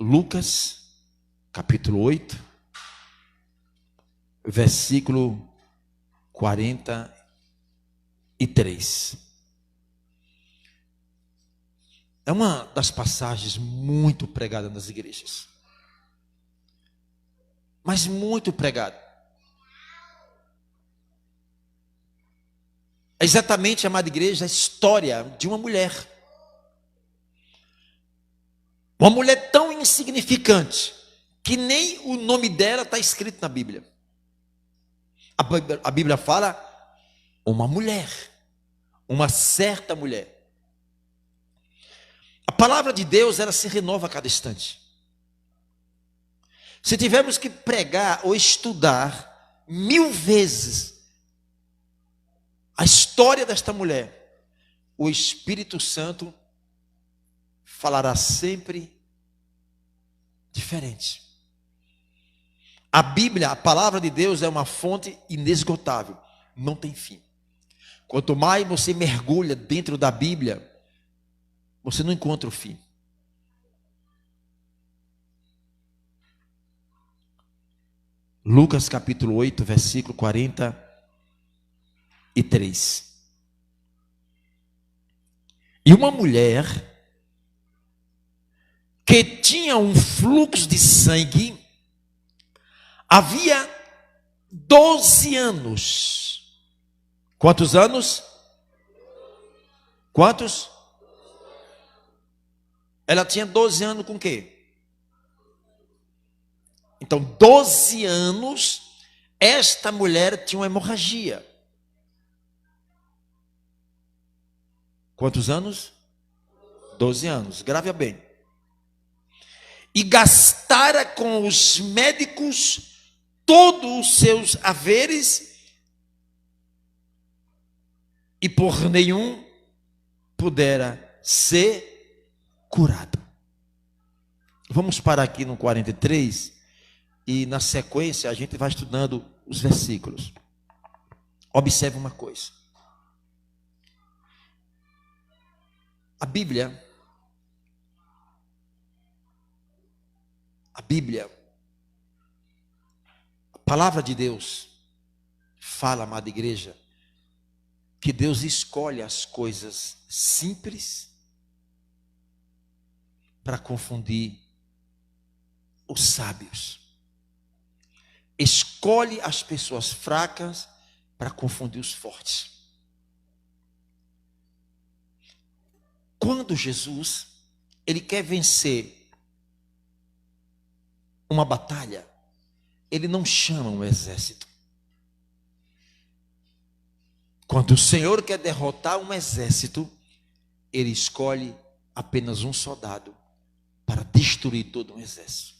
Lucas, capítulo 8, versículo 43. É uma das passagens muito pregada nas igrejas. Mas muito pregada. É exatamente, amada igreja, a história de uma mulher. Uma mulher tão insignificante que nem o nome dela está escrito na Bíblia. A Bíblia fala uma mulher, uma certa mulher. A palavra de Deus, ela se renova a cada instante. Se tivermos que pregar ou estudar 1000 vezes a história desta mulher, o Espírito Santo falará sempre diferente. A Bíblia, a palavra de Deus, é uma fonte inesgotável, não tem fim. Quanto mais você mergulha dentro da Bíblia, você não encontra o fim. Lucas capítulo 8, versículo 43. E uma mulher que tinha um fluxo de sangue, havia 12 anos. Quantos anos? Quantos? Ela tinha 12 anos com o quê? Então, 12 anos, esta mulher tinha uma hemorragia. Quantos anos? 12 anos, grave bem. E gastara com os médicos todos os seus haveres, e por nenhum pudera ser curado. Vamos parar aqui no 43 e na sequência a gente vai estudando os versículos. Observe uma coisa. A Bíblia, a palavra de Deus fala, amada igreja, que Deus escolhe as coisas simples para confundir os sábios. Escolhe as pessoas fracas para confundir os fortes. Quando Jesus, ele quer vencer uma batalha, ele não chama um exército. Quando o Senhor quer derrotar um exército, ele escolhe apenas um soldado para destruir todo um exército.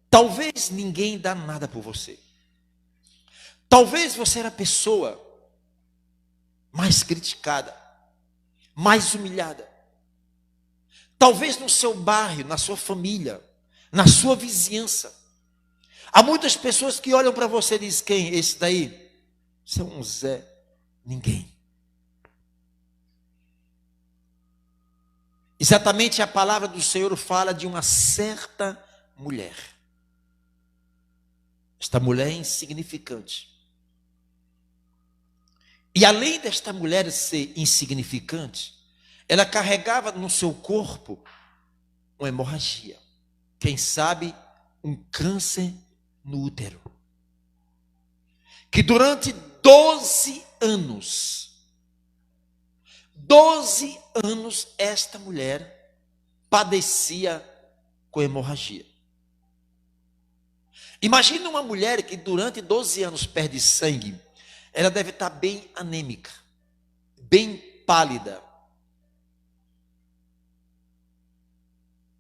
Talvez ninguém dá nada por você. Talvez você era a pessoa mais criticada, mais humilhada. Talvez no seu bairro, na sua família, na sua vizinhança. Há muitas pessoas que olham para você e dizem: quem? Esse daí? Você é um Zé Ninguém. Exatamente a palavra do Senhor fala de uma certa mulher. Esta mulher é insignificante. E além desta mulher ser insignificante, ela carregava no seu corpo uma hemorragia. Quem sabe um câncer no útero. Que durante 12 anos esta mulher padecia com hemorragia. Imagina uma mulher que durante 12 anos perde sangue. Ela deve estar bem anêmica, bem pálida.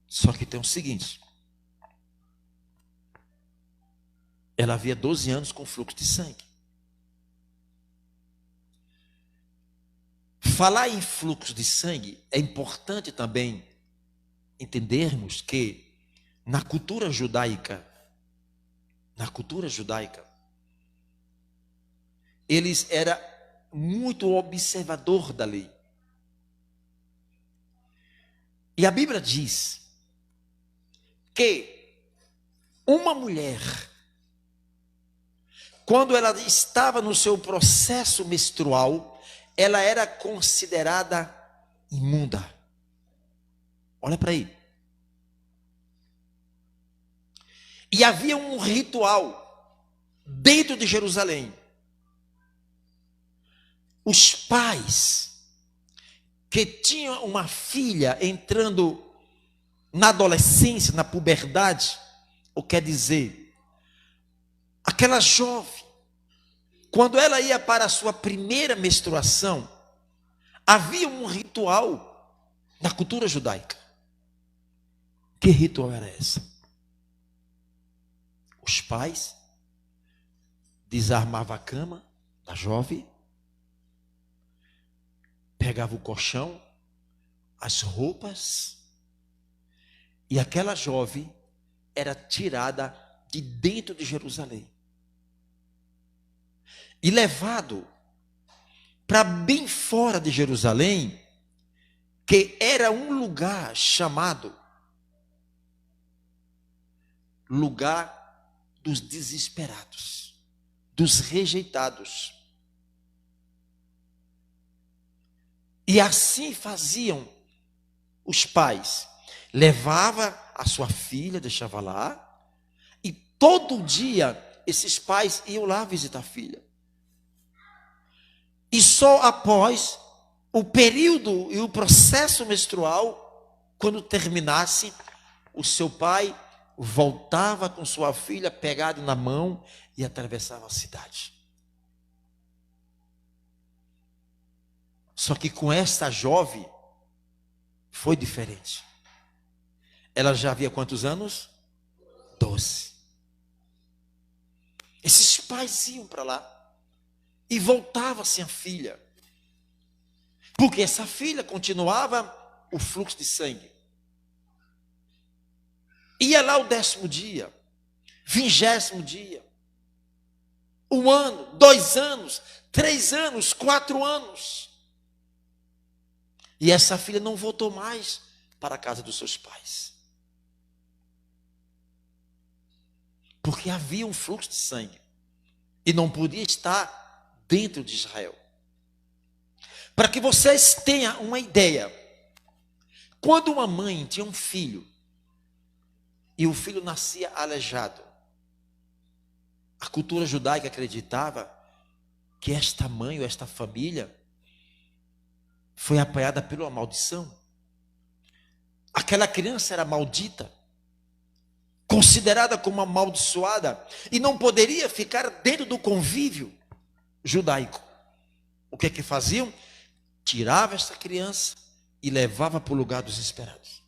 Só que tem o seguinte: ela havia 12 anos com fluxo de sangue. Falar em fluxo de sangue é importante também entendermos que na cultura judaica, eles eram muito observador da lei. E a Bíblia diz que uma mulher, quando ela estava no seu processo menstrual, ela era considerada imunda. Olha para aí. E havia um ritual dentro de Jerusalém. Os pais que tinham uma filha entrando na adolescência, na puberdade, ou quer dizer, aquela jovem, quando ela ia para a sua primeira menstruação, havia um ritual na cultura judaica. Que ritual era esse? Os pais desarmavam a cama da jovem, pegavam o colchão, as roupas, e aquela jovem era tirada de dentro de Jerusalém e levado para bem fora de Jerusalém, que era um lugar chamado lugar dos desesperados, dos rejeitados. E assim faziam os pais. Levava a sua filha, deixava lá, e todo dia esses pais iam lá visitar a filha. E só após o período e o processo menstrual, quando terminasse, o seu pai voltava com sua filha pegada na mão e atravessava a cidade. Só que com esta jovem foi diferente. Ela já havia quantos anos? 12. Esses pais iam para lá e voltava sem a filha, porque essa filha continuava o fluxo de sangue. Ia lá o 10º dia, 20º dia, 1 ano, 2 anos, 3 anos, 4 anos. E essa filha não voltou mais para a casa dos seus pais. Porque havia um fluxo de sangue e não podia estar dentro de Israel. Para que vocês tenham uma ideia, quando uma mãe tinha um filho e o filho nascia aleijado, a cultura judaica acreditava que esta mãe ou esta família foi apanhada pela maldição. Aquela criança era maldita, considerada como amaldiçoada, e não poderia ficar dentro do convívio judaico. O que é que faziam? Tirava esta criança e levava para o lugar dos esperados.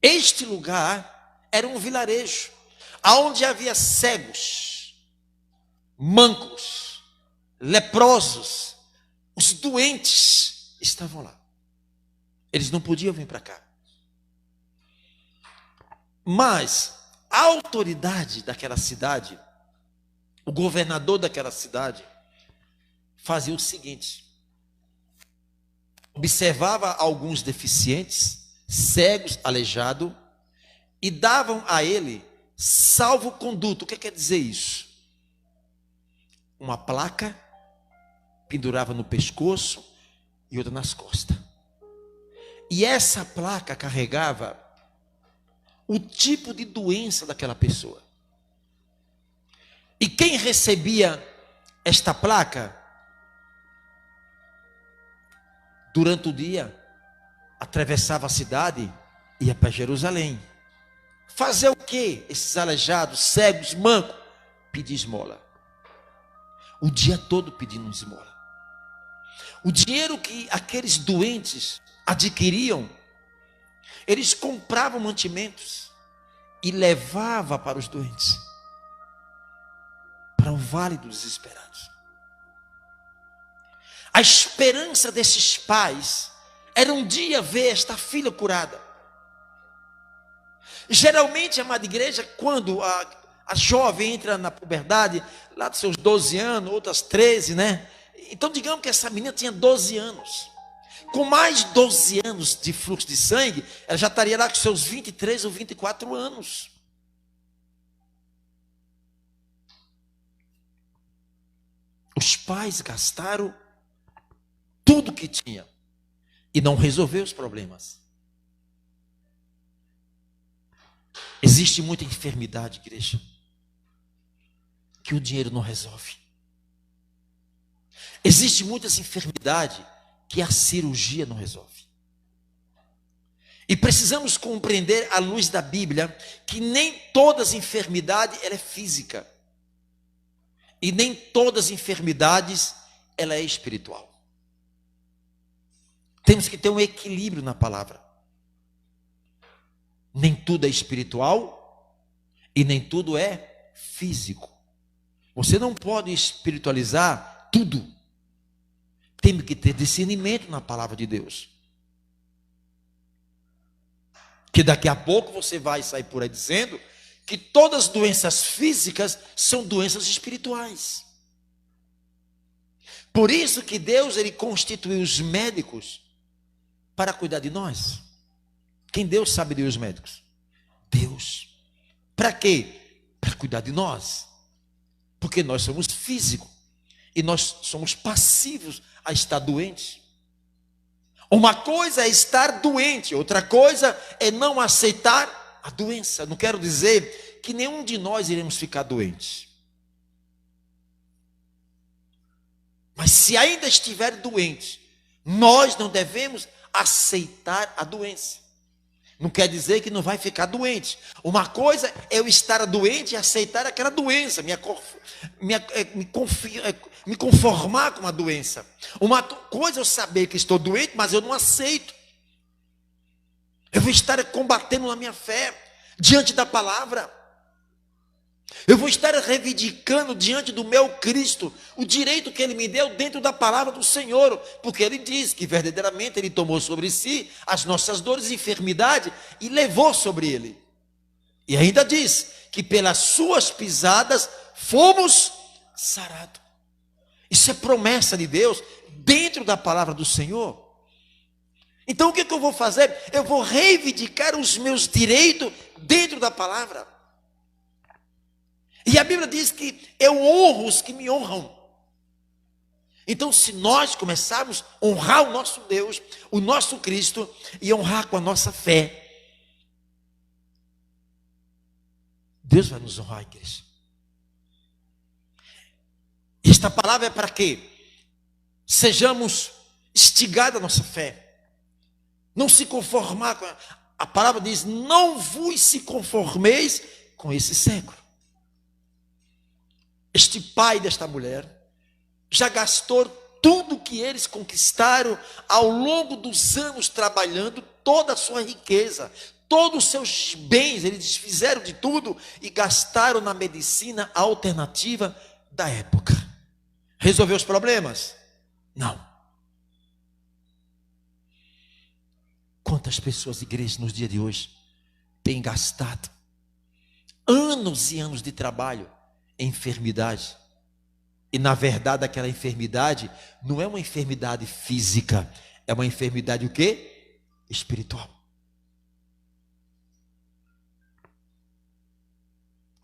Este lugar era um vilarejo, onde havia cegos, mancos, leprosos, os doentes estavam lá. Eles não podiam vir para cá. Mas a autoridade daquela cidade, o governador daquela cidade, fazia o seguinte: observava alguns deficientes, cegos, aleijados, e davam a ele salvo-conduto. O que quer dizer isso? Uma placa, pendurava no pescoço e outra nas costas. E essa placa carregava o tipo de doença daquela pessoa. E quem recebia esta placa, durante o dia, atravessava a cidade e ia para Jerusalém. Fazer o quê? Esses aleijados, cegos, mancos, pedir esmola. O dia todo pedindo esmola. O dinheiro que aqueles doentes adquiriam, eles compravam mantimentos e levavam para os doentes, para o vale dos desesperados. A esperança desses pais era um dia ver esta filha curada. Geralmente, amada igreja, quando a jovem entra na puberdade, lá dos seus 12 anos, outras 13, né? Então, digamos que essa menina tinha 12 anos. Com mais de 12 anos de fluxo de sangue, ela já estaria lá com seus 23 ou 24 anos. Os pais gastaram tudo que tinha e não resolveu os problemas. Existe muita enfermidade, igreja, que o dinheiro não resolve. Existe muitas enfermidades que a cirurgia não resolve. E precisamos compreender, à luz da Bíblia, que nem todas as enfermidades ela é física. E nem todas as enfermidades ela é espiritual. Temos que ter um equilíbrio na palavra. Nem tudo é espiritual e nem tudo é físico. Você não pode espiritualizar tudo. Temos que ter discernimento na palavra de Deus. Que daqui a pouco você vai sair por aí dizendo que todas as doenças físicas são doenças espirituais. Por isso que Deus ele constituiu os médicos para cuidar de nós. Quem Deus sabe de os médicos? Deus. Para quê? Para cuidar de nós. Porque nós somos físicos e nós somos passivos a estar doentes. Uma coisa é estar doente, outra coisa é não aceitar a doença. Não quero dizer que nenhum de nós iremos ficar doentes. Mas se ainda estiver doente, nós não devemos aceitar a doença. Não quer dizer que não vai ficar doente. Uma coisa é eu estar doente e aceitar aquela doença, me conformar com a doença. Uma coisa é eu saber que estou doente, mas eu não aceito. Eu vou estar combatendo na minha fé, diante da palavra. Eu vou estar reivindicando diante do meu Cristo o direito que Ele me deu dentro da palavra do Senhor, porque Ele diz que verdadeiramente Ele tomou sobre si as nossas dores e enfermidade e levou sobre Ele. E ainda diz que pelas suas pisadas fomos sarados. Isso é promessa de Deus dentro da palavra do Senhor. Então o que eu vou fazer? Eu vou reivindicar os meus direitos dentro da palavra. E a Bíblia diz que eu honro os que me honram. Então, se nós começarmos a honrar o nosso Deus, o nosso Cristo, e honrar com a nossa fé, Deus vai nos honrar, igreja. Esta palavra é para quê? Sejamos instigados a nossa fé. Não se conformar com a palavra diz, não vos se conformeis com esse século. Este pai desta mulher já gastou tudo que eles conquistaram ao longo dos anos trabalhando, toda a sua riqueza, todos os seus bens, eles desfizeram de tudo e gastaram na medicina alternativa da época. Resolveu os problemas? Não. Quantas pessoas, igrejas, nos dias de hoje, têm gastado anos e anos de trabalho em enfermidade. E na verdade aquela enfermidade não é uma enfermidade física, é uma enfermidade o quê? Espiritual.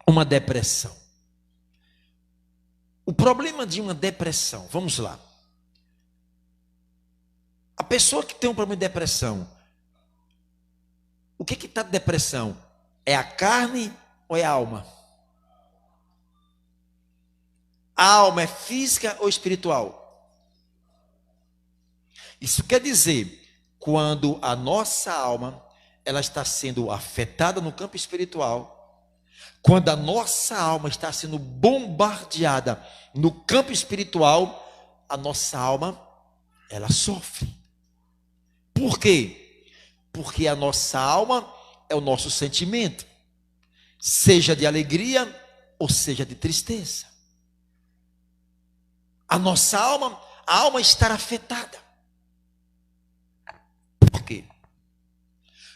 Uma depressão. O problema de uma depressão, vamos lá. A pessoa que tem um problema de depressão, o que está de depressão? É a carne ou é a alma? A alma é física ou espiritual? Isso quer dizer, quando a nossa alma ela está sendo afetada no campo espiritual, quando a nossa alma está sendo bombardeada no campo espiritual, a nossa alma ela sofre. Por quê? Porque a nossa alma é o nosso sentimento, seja de alegria ou seja de tristeza. A nossa alma, a alma está afetada. Por quê?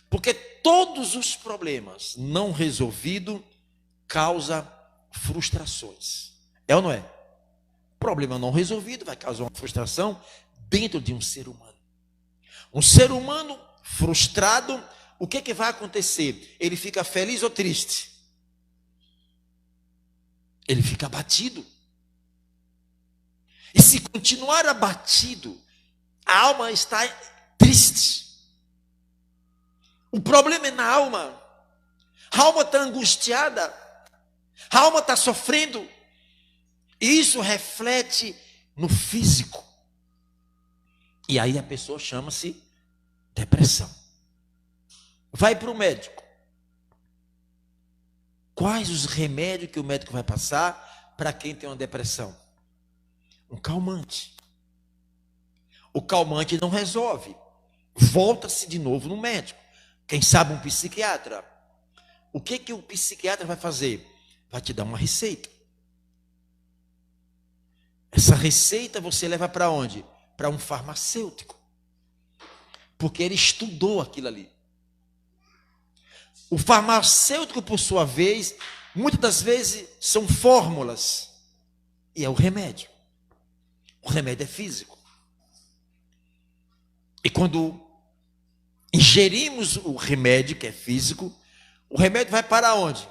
Porque todos os problemas não resolvidos causam frustrações. É ou não é? Problema não resolvido vai causar uma frustração dentro de um ser humano. Um ser humano frustrado, o que vai acontecer? Ele fica feliz ou triste? Ele fica abatido. E se continuar abatido, a alma está triste. O problema é na alma. A alma está angustiada. A alma está sofrendo. E isso reflete no físico. E aí a pessoa chama-se depressão. Vai para o médico. Quais os remédios que o médico vai passar para quem tem uma depressão? Um calmante. O calmante não resolve. Volta-se de novo no médico. Quem sabe um psiquiatra. O que o psiquiatra vai fazer? Vai te dar uma receita. Essa receita você leva para onde? Para um farmacêutico. Porque ele estudou aquilo ali. O farmacêutico, por sua vez, muitas das vezes são fórmulas. E é o remédio. O remédio é físico. E quando ingerimos o remédio, que é físico, o remédio vai para onde?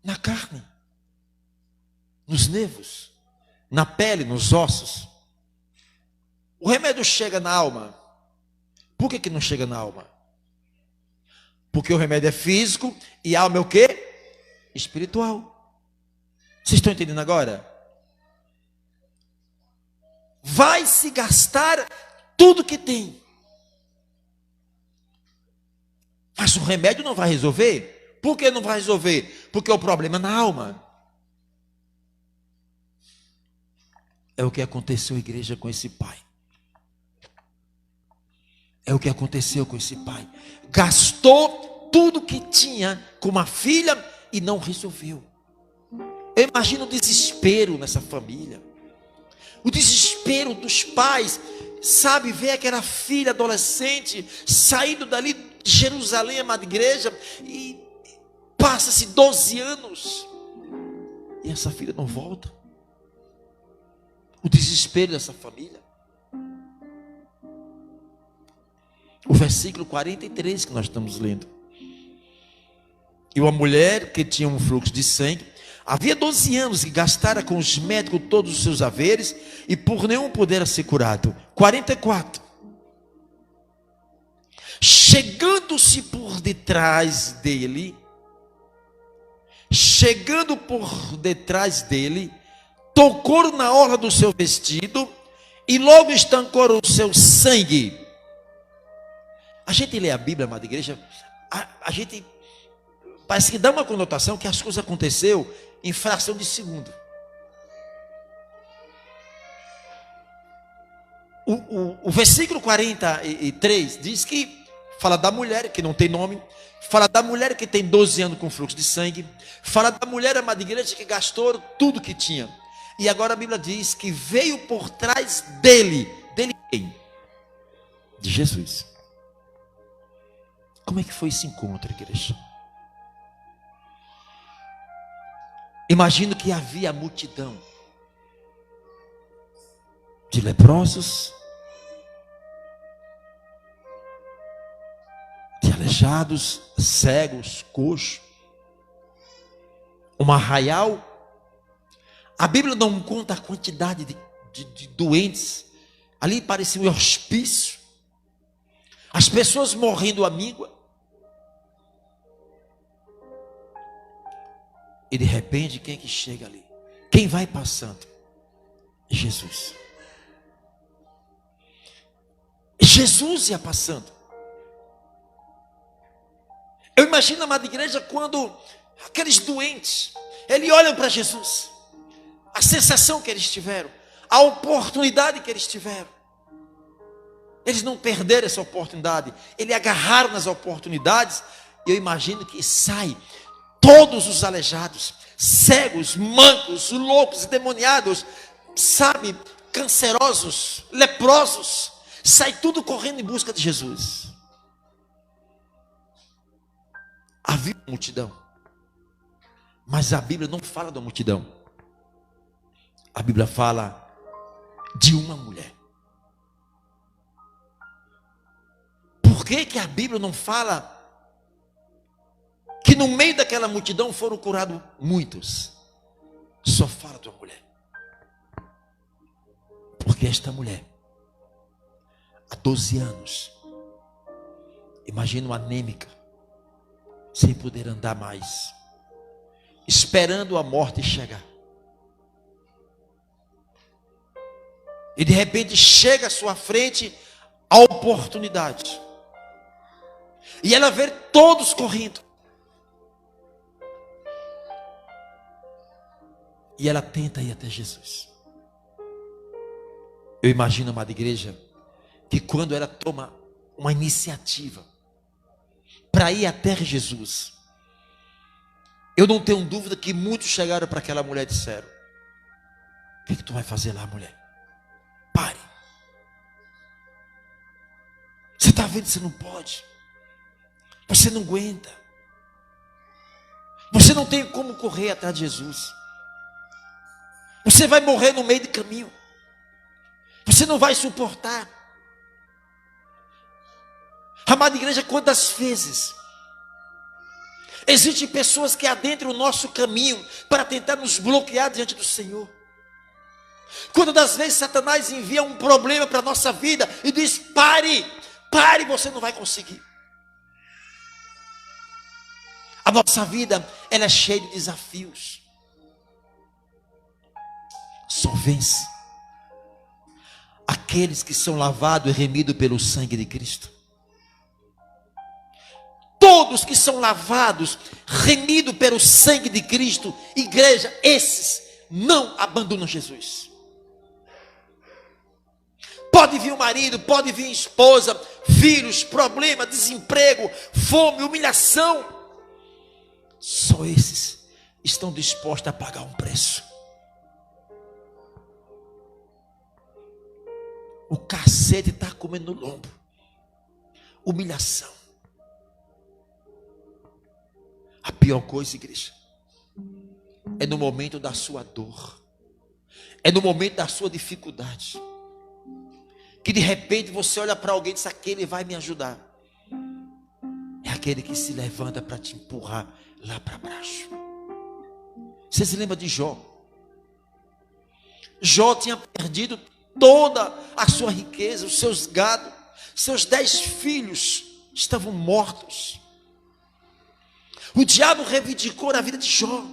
Na carne. Nos nervos. Na pele, nos ossos. O remédio chega na alma. Por que não chega na alma? Porque o remédio é físico e a alma é o quê? Espiritual. Vocês estão entendendo agora? Vai se gastar tudo que tem. Mas o remédio não vai resolver. Por que não vai resolver? Porque o problema é na alma. É o que aconteceu, igreja, com esse pai. É o que aconteceu com esse pai. Gastou tudo que tinha com uma filha e não resolveu. Eu imagino o desespero nessa família. O desespero dos pais, sabe, ver aquela filha adolescente saindo dali de Jerusalém, amada igreja, e passa-se 12 anos e essa filha não volta. O desespero dessa família. O versículo 43 que nós estamos lendo. E uma mulher que tinha um fluxo de sangue, havia 12 anos que gastara com os médicos todos os seus haveres e por nenhum pudera ser curado. 44. Chegando-se por detrás dele, tocou na orla do seu vestido e logo estancou o seu sangue. A gente lê a Bíblia, amada igreja, a gente parece que dá uma conotação que as coisas aconteceu em fração de segundo. O versículo 43 diz que fala da mulher que não tem nome, fala da mulher que tem 12 anos com fluxo de sangue, fala da mulher, amada igreja, que gastou tudo que tinha. E agora a Bíblia diz que veio por trás dele quem? De Jesus. Como é que foi esse encontro, igreja? Imagino que havia multidão de leprosos, de aleijados, cegos, coxos, um arraial. A Bíblia não conta a quantidade de doentes. Ali parecia um hospício. As pessoas morrendo à míngua. E de repente, quem é que chega ali? Quem vai passando? Jesus. Jesus ia passando. Eu imagino, amada igreja, quando aqueles doentes, eles olham para Jesus, a sensação que eles tiveram, a oportunidade que eles tiveram. Eles não perderam essa oportunidade, eles agarraram nas oportunidades. E eu imagino que sai todos os aleijados, cegos, mancos, loucos, endemoniados, sabe, cancerosos, leprosos, sai tudo correndo em busca de Jesus. Havia uma multidão, mas a Bíblia não fala da multidão. A Bíblia fala de uma mulher. que que a Bíblia não fala que no meio daquela multidão foram curados muitos? Só fala de uma mulher. Porque esta mulher, há 12 anos, imagina uma anêmica, sem poder andar mais, esperando a morte chegar. E de repente chega à sua frente a oportunidade. E ela vê todos correndo. E ela tenta ir até Jesus. Eu imagino, amada igreja, que quando ela toma uma iniciativa para ir até Jesus, eu não tenho dúvida que muitos chegaram para aquela mulher e disseram: o que tu vai fazer lá, mulher? Pare. Você está vendo que você não pode. Você não aguenta. Você não tem como correr atrás de Jesus. Você vai morrer no meio do caminho. Você não vai suportar. Amada igreja, quantas vezes existem pessoas que adentram o nosso caminho para tentar nos bloquear diante do Senhor. Quantas das vezes Satanás envia um problema para a nossa vida e diz: pare, pare, você não vai conseguir. A nossa vida, ela é cheia de desafios. Só vence aqueles que são lavados e remidos pelo sangue de Cristo. Todos que são lavados, remidos pelo sangue de Cristo, igreja, esses não abandonam Jesus. Pode vir o marido, pode vir a esposa, filhos, problema, desemprego, fome, humilhação. Só esses estão dispostos a pagar um preço. O cacete está comendo no lombo. Humilhação. A pior coisa, igreja, é no momento da sua dor, é no momento da sua dificuldade, que de repente você olha para alguém e diz: aquele vai me ajudar. É aquele que se levanta para te empurrar lá para baixo. Você se lembra de Jó? Jó tinha perdido toda a sua riqueza, os seus gados, seus 10 filhos estavam mortos. O diabo reivindicou a vida de Jó.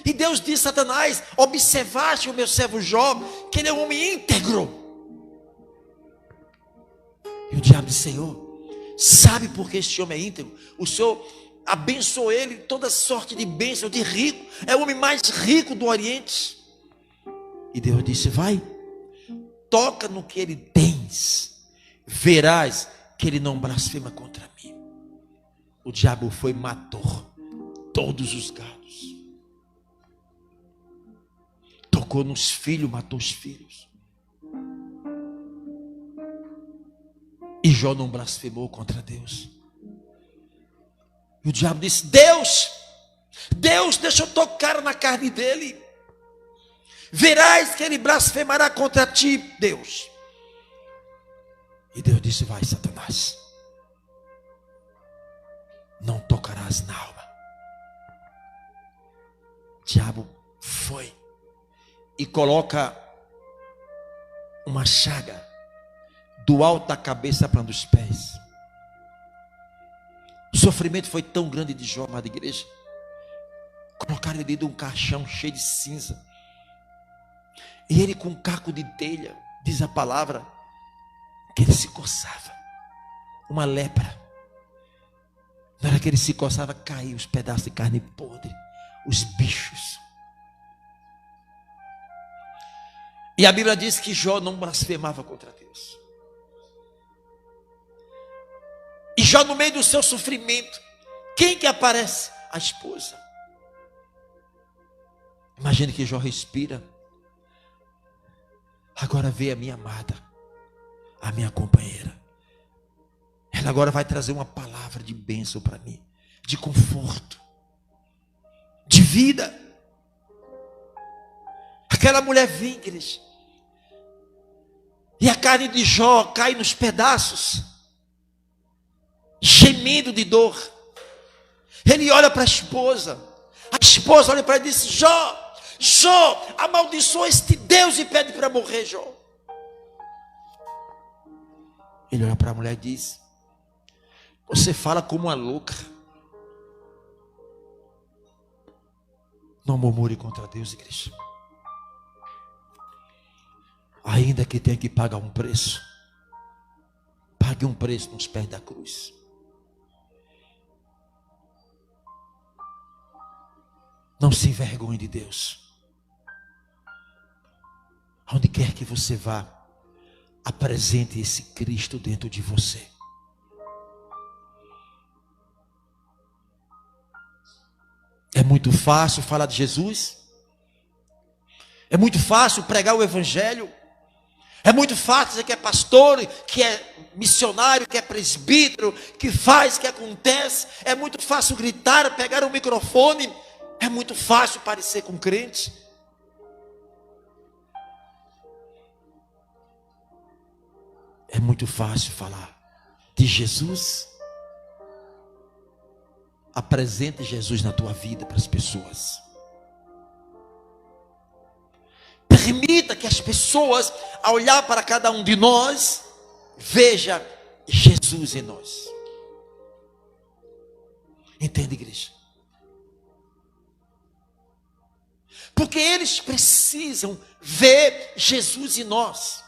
E Deus disse a Satanás: observaste o meu servo Jó, que ele é um homem íntegro. E o diabo disse: Senhor, sabe por que este homem é íntegro? O Senhor abençoou ele toda sorte de bênção, de rico. É o homem mais rico do Oriente. E Deus disse: vai, toca no que ele tens, verás que ele não blasfema contra mim. O diabo foi e matou todos os gados. Tocou nos filhos, matou os filhos. E Jó não blasfemou contra Deus. E o diabo disse: Deus, deixa eu tocar na carne dele. Verás que ele blasfemará contra ti, Deus. E Deus disse: vai, Satanás, não tocarás na alma. O diabo foi e coloca uma chaga do alto da cabeça para os pés. O sofrimento foi tão grande de Jó, amada igreja. Colocaram ele dentro de um caixão cheio de cinza. E ele com um caco de telha, diz a palavra, que ele se coçava. Uma lepra. Na hora que ele se coçava, caíam os pedaços de carne podre, os bichos. E a Bíblia diz que Jó não blasfemava contra Deus. E Jó, no meio do seu sofrimento, quem que aparece? A esposa. Imagine que Jó respira. Agora vê a minha amada, a minha companheira. Ela agora vai trazer uma palavra de bênção para mim, de conforto, de vida. Aquela mulher vem, igreja, E a carne de Jó cai nos pedaços, gemendo de dor. Ele olha para a esposa olha para ele e diz: Jó, amaldiçoa este Deus e pede para morrer, Jó. Ele olha para a mulher e diz: você fala como uma louca. Não murmure contra Deus, igreja. Ainda que tenha que pagar um preço, pague um preço nos pés da cruz. Não se envergonhe de Deus. Aonde quer que você vá, apresente esse Cristo dentro de você. É muito fácil falar de Jesus. É muito fácil pregar o Evangelho. É muito fácil dizer que é pastor, que é missionário, que é presbítero, que faz, que acontece. É muito fácil gritar, pegar o microfone. É muito fácil parecer com crente. É muito fácil falar de Jesus. Apresente Jesus na tua vida para as pessoas. Permita que as pessoas, ao olhar para cada um de nós, veja Jesus em nós. Entende, igreja? Porque eles precisam ver Jesus em nós.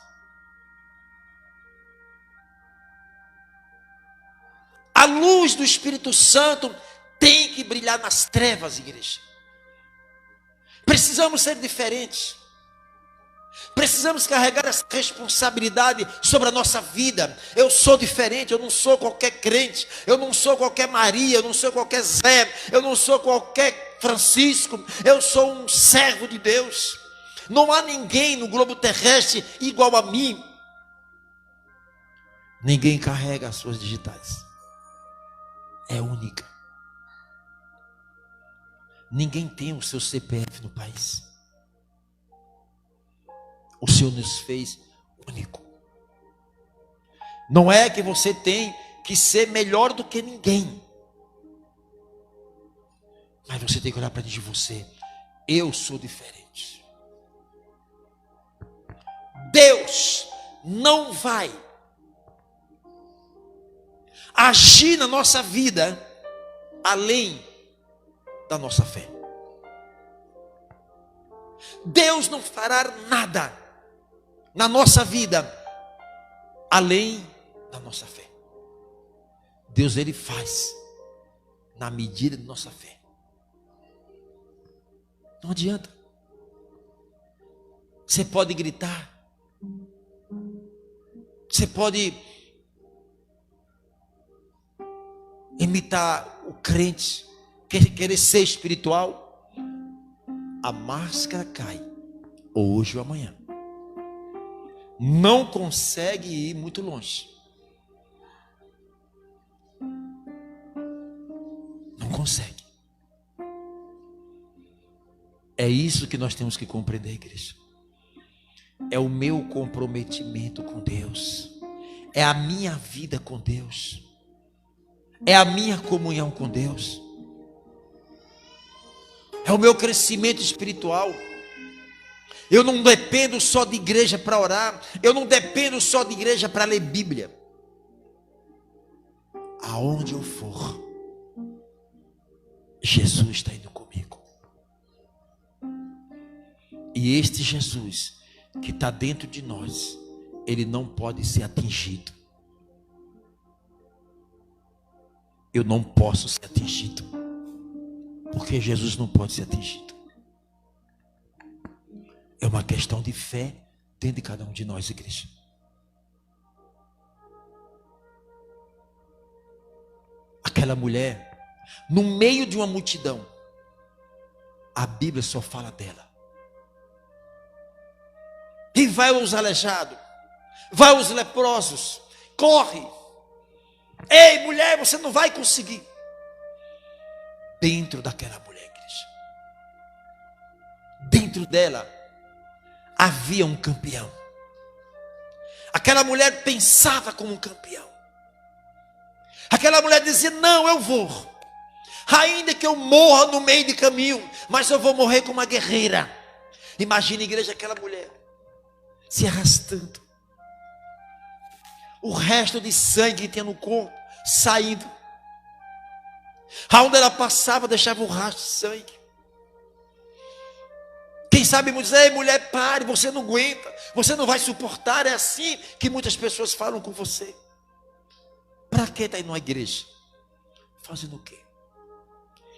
A luz do Espírito Santo tem que brilhar nas trevas, igreja. Precisamos ser diferentes. Precisamos carregar essa responsabilidade sobre a nossa vida. Eu sou diferente, eu não sou qualquer crente, eu não sou qualquer Maria, eu não sou qualquer Zé, eu não sou qualquer Francisco, eu sou um servo de Deus. Não há ninguém no globo terrestre igual a mim. Ninguém carrega as suas digitais. É única. Ninguém tem o seu CPF no país. O Senhor nos fez único. Não é que você tem que ser melhor do que ninguém, mas você tem que olhar para dentro de você. Eu sou diferente. Deus não vai agir na nossa vida além da nossa fé. Deus não fará nada na nossa vida além da nossa fé. Deus, ele faz na medida da nossa fé. Não adianta. Você pode gritar, você pode imitar o crente, querer ser espiritual. A máscara cai, hoje ou amanhã. Não consegue ir muito longe. Não consegue. É isso que nós temos que compreender, igreja. É o meu comprometimento com Deus. É a minha vida com Deus. É a minha comunhão com Deus. É o meu crescimento espiritual. Eu não dependo só de igreja para orar. Eu não dependo só de igreja para ler Bíblia. Aonde eu for, Jesus está indo comigo. E este Jesus que está dentro de nós, ele não pode ser atingido. Eu não posso ser atingido, porque Jesus não pode ser atingido. É uma questão de fé dentro de cada um de nós, igreja. Aquela mulher, no meio de uma multidão, a Bíblia só fala dela. E vai os aleijados, vai os leprosos, corre. Ei, mulher, você não vai conseguir. Dentro daquela mulher, igreja, dentro dela havia um campeão. Aquela mulher pensava como um campeão. Aquela mulher dizia: não, eu vou. Ainda que eu morra no meio de caminho, mas eu vou morrer como uma guerreira. Imagina, igreja, aquela mulher se arrastando. O resto de sangue que tinha no corpo saindo. Aonde ela passava, deixava um rastro de sangue. Quem sabe dizer: ei, mulher, pare, você não aguenta, você não vai suportar. É assim que muitas pessoas falam com você. Para que está indo na igreja? Fazendo o quê?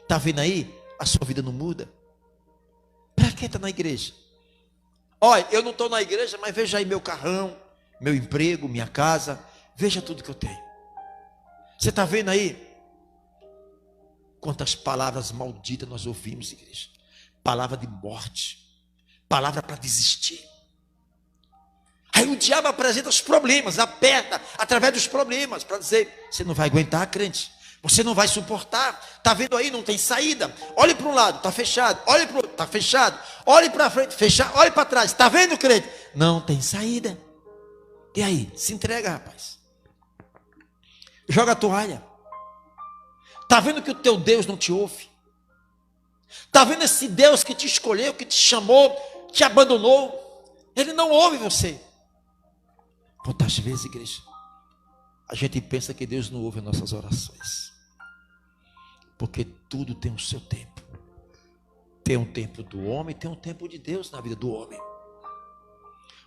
Está vendo aí? A sua vida não muda. Para que está na igreja? Olha, eu não estou na igreja, mas veja aí meu carrão, meu emprego, minha casa. Veja tudo que eu tenho. Você está vendo aí? Quantas palavras malditas nós ouvimos, igreja. Palavra de morte. Palavra para desistir. Aí o diabo apresenta os problemas, aperta através dos problemas, para dizer: você não vai aguentar, crente. Você não vai suportar. Está vendo aí? Não tem saída. Olhe para um lado, está fechado. Olhe para o outro, está fechado. Olhe para frente, fechado. Olhe para trás. Está vendo, crente? Não tem saída. E aí? Se entrega, rapaz. Joga a toalha. Está vendo que o teu Deus não te ouve? Está vendo esse Deus que te escolheu, que te chamou, te abandonou? Ele não ouve você. Quantas vezes, igreja, a gente pensa que Deus não ouve as nossas orações? Porque tudo tem o seu tempo. Tem um tempo do homem, tem um tempo de Deus na vida do homem.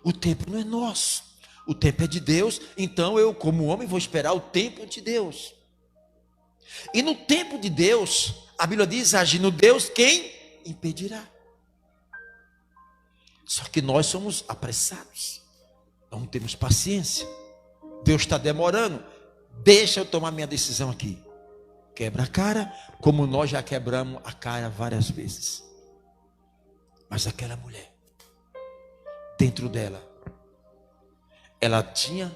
O tempo não é nosso, o tempo é de Deus. Então eu, como homem, vou esperar o tempo de Deus. E no tempo de Deus, a Bíblia diz: agindo Deus, quem impedirá? Só que nós somos apressados, não temos paciência. Deus está demorando. Deixa eu tomar minha decisão aqui. Quebra a cara, como nós já quebramos a cara várias vezes. Mas aquela mulher, dentro dela, ela tinha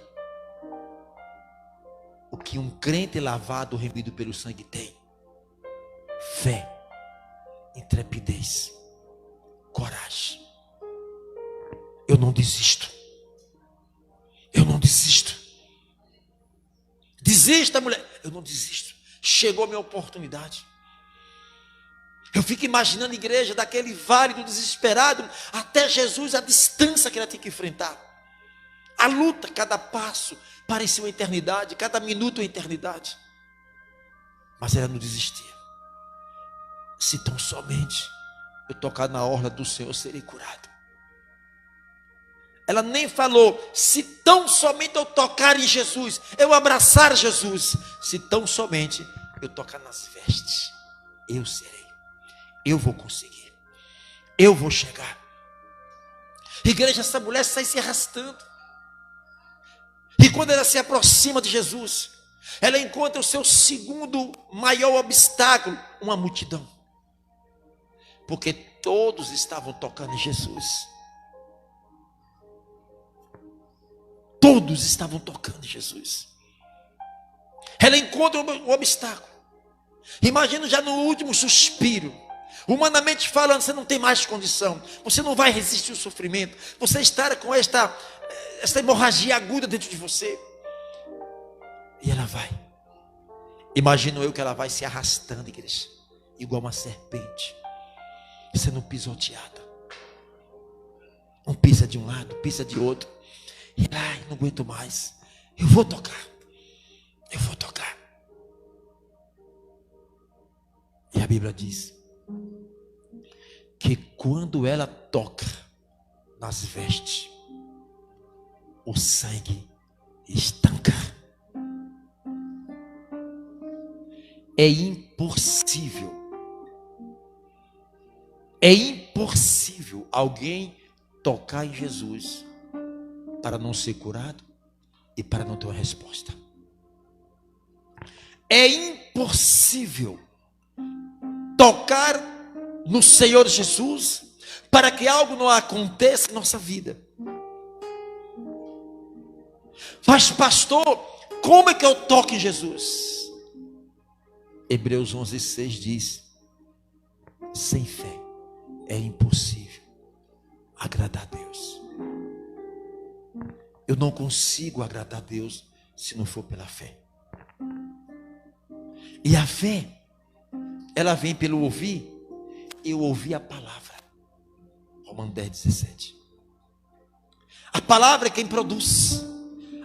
o que um crente lavado, remido pelo sangue tem: fé, intrepidez, coragem. Eu não desisto. Eu não desisto. Desista, mulher. Eu não desisto. Chegou a minha oportunidade. Eu fico imaginando a igreja daquele vale do desesperado, até Jesus, a distância que ela tem que enfrentar. A luta, cada passo parecia uma eternidade, cada minuto uma eternidade. Mas ela não desistia. Se tão somente eu tocar na orla do Senhor, serei curado. Ela nem falou: se tão somente eu tocar em Jesus, eu abraçar Jesus, se tão somente eu tocar nas vestes, eu serei, eu vou conseguir, eu vou chegar. Igreja, essa mulher sai se arrastando. E quando ela se aproxima de Jesus, ela encontra o seu segundo maior obstáculo: uma multidão. Porque todos estavam tocando em Jesus. Todos estavam tocando em Jesus. Ela encontra um obstáculo. Imagina já no último suspiro. Humanamente falando, você não tem mais condição. Você não vai resistir ao sofrimento. Você está com esta hemorragia aguda dentro de você. E ela vai. Imagino eu que ela vai se arrastando, igreja, igual uma serpente, sendo pisoteada. Um pisa de um lado, pisa de outro. E ai, não aguento mais. Eu vou tocar. Eu vou tocar. E a Bíblia diz que quando ela toca nas vestes, o sangue estanca. É impossível. É impossível alguém tocar em Jesus para não ser curado e para não ter uma resposta. É impossível tocar no Senhor Jesus para que algo não aconteça em nossa vida. Mas pastor, como é que eu toco em Jesus? Hebreus 11:6 diz: sem fé é impossível agradar a Deus. eu não consigo agradar a Deus se não for pela fé. E a fé, ela vem pelo ouvir. Eu ouvi a palavra. Romanos 10:17. A palavra é quem produz.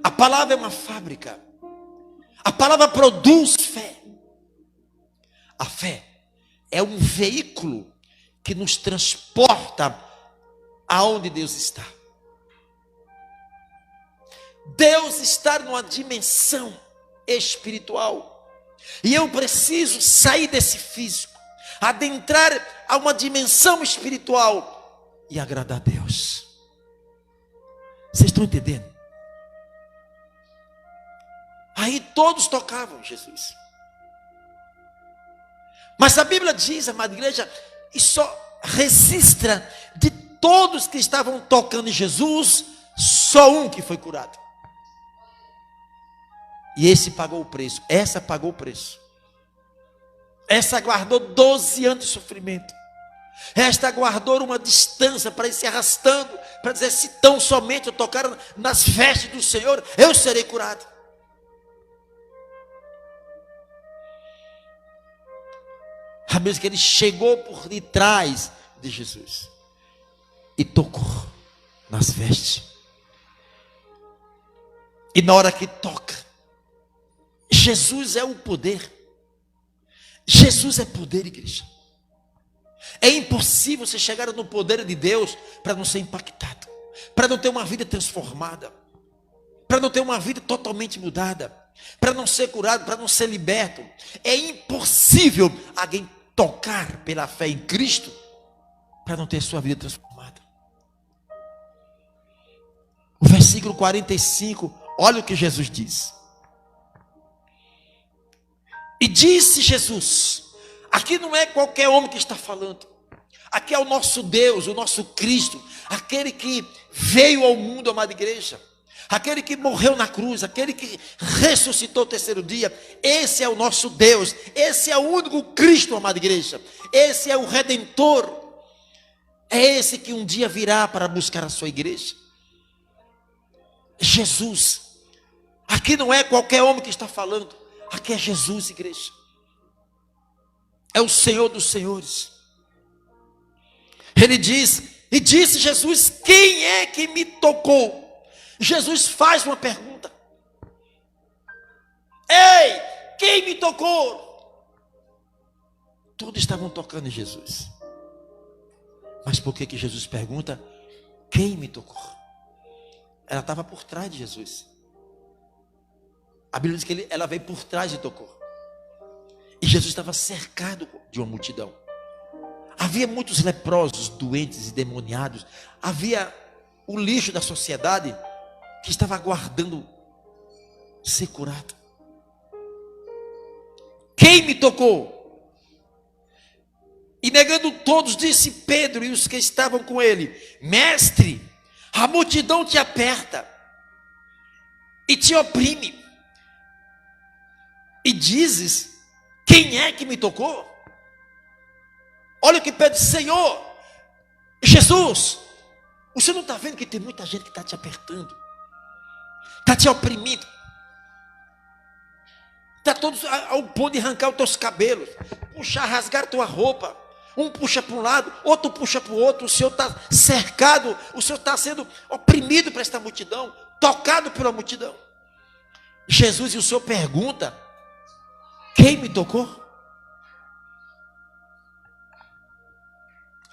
A palavra é uma fábrica. A palavra produz fé. A fé é um veículo que nos transporta aonde Deus está. Deus está numa dimensão espiritual. E eu preciso sair desse físico, adentrar a uma dimensão espiritual e agradar a Deus. Vocês estão entendendo? Aí todos tocavam Jesus. Mas a Bíblia diz, amada igreja, e só registra de todos que estavam tocando em Jesus, só um que foi curado. E esse pagou o preço. Essa pagou o preço. Essa aguardou 12 anos de sofrimento. Esta aguardou uma distância para ir se arrastando, para dizer, se tão somente eu tocar nas vestes do Senhor, eu serei curado. A mesma que ele chegou por detrás de Jesus e tocou nas vestes. E na hora que toca, Jesus é o poder. Jesus é poder, igreja. É impossível você chegar no poder de Deus para não ser impactado, para não ter uma vida transformada, para não ter uma vida totalmente mudada, para não ser curado, para não ser liberto. É impossível alguém tocar pela fé em Cristo para não ter sua vida transformada. O versículo 45, olha o que Jesus diz. E disse Jesus, aqui não é qualquer homem que está falando, aqui é o nosso Deus, o nosso Cristo, aquele que veio ao mundo, amada igreja, aquele que morreu na cruz, aquele que ressuscitou o terceiro dia. Esse é o nosso Deus, esse é o único Cristo, amada igreja, esse é o Redentor, é esse que um dia virá para buscar a sua igreja. Jesus, aqui não é qualquer homem que está falando, aqui é Jesus, igreja. É o Senhor dos senhores. Ele diz, e disse Jesus, quem é que me tocou? Jesus faz uma pergunta. Ei, quem me tocou? Todos estavam tocando em Jesus. Mas por que Jesus pergunta, quem me tocou? Ela estava por trás de Jesus. A Bíblia diz que ela veio por trás e tocou. E Jesus estava cercado de uma multidão. Havia muitos leprosos, doentes e demoniados. Havia o lixo da sociedade que estava aguardando ser curado. Quem me tocou? E negando todos, disse Pedro e os que estavam com ele, mestre, a multidão te aperta e te oprime. E dizes, quem é que me tocou? Olha o que Pedro disse, Senhor, Jesus, o Senhor não está vendo que tem muita gente que está te apertando, está te oprimindo, está todos ao ponto de arrancar os teus cabelos, puxar, rasgar a tua roupa, um puxa para um lado, outro puxa para o outro, o Senhor está cercado, o Senhor está sendo oprimido por esta multidão, tocado pela multidão. Jesus, e o Senhor pergunta, quem me tocou?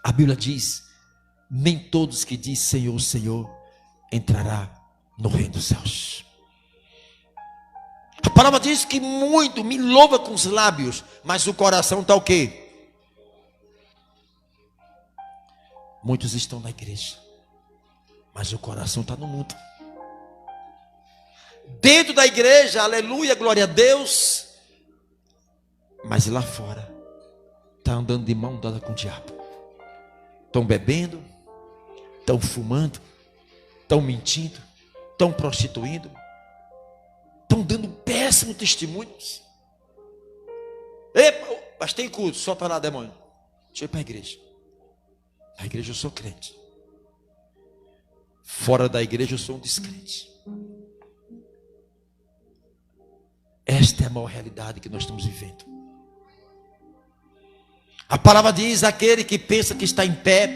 A Bíblia diz, nem todos que diz Senhor, Senhor, entrará no reino dos céus. A palavra diz que muito me louva com os lábios, mas o coração está o quê? Muitos estão na igreja, mas o coração está no mundo. Dentro da igreja, aleluia, glória a Deus, mas lá fora está andando de mão dada com o diabo. Estão bebendo, estão fumando, estão mentindo, estão prostituindo, estão dando péssimos testemunhos. Epa, mas tem culto, só para lá, demônio. Deixa eu ir para a igreja. Na igreja eu sou crente. Fora da igreja eu sou um descrente. Esta é a maior realidade que nós estamos vivendo. A palavra diz: aquele que pensa que está em pé,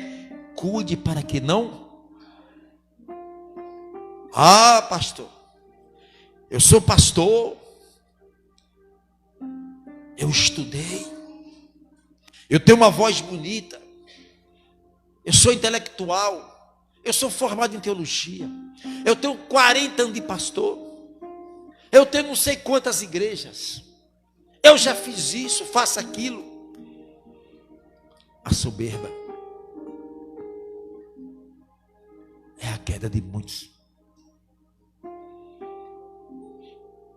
cuide para que não. Ah, pastor, eu sou pastor, eu estudei, eu tenho uma voz bonita, eu sou intelectual, eu sou formado em teologia, eu tenho 40 anos de pastor, eu tenho não sei quantas igrejas, eu já fiz isso, faço aquilo. A soberba é a queda de muitos.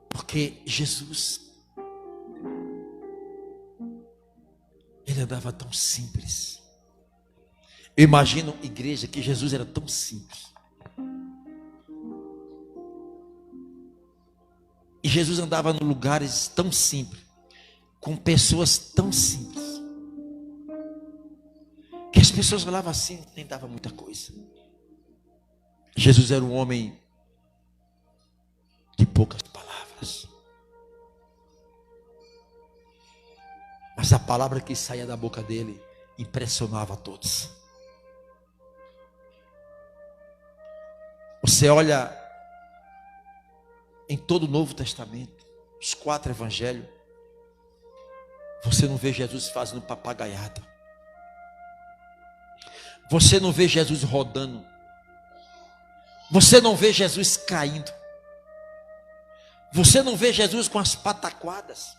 Porque Jesus, ele andava tão simples. Eu imagino igreja que Jesus era tão simples. E Jesus andava em lugares tão simples, com pessoas tão simples, que as pessoas falavam assim, nem dava muita coisa. Jesus era um homem de poucas palavras, mas a palavra que saía da boca dele impressionava a todos. Você olha em todo o Novo Testamento, os 4 evangelhos, você não vê Jesus fazendo papagaiada. Você não vê Jesus rodando. Você não vê Jesus caindo. Você não vê Jesus com as pataquadas.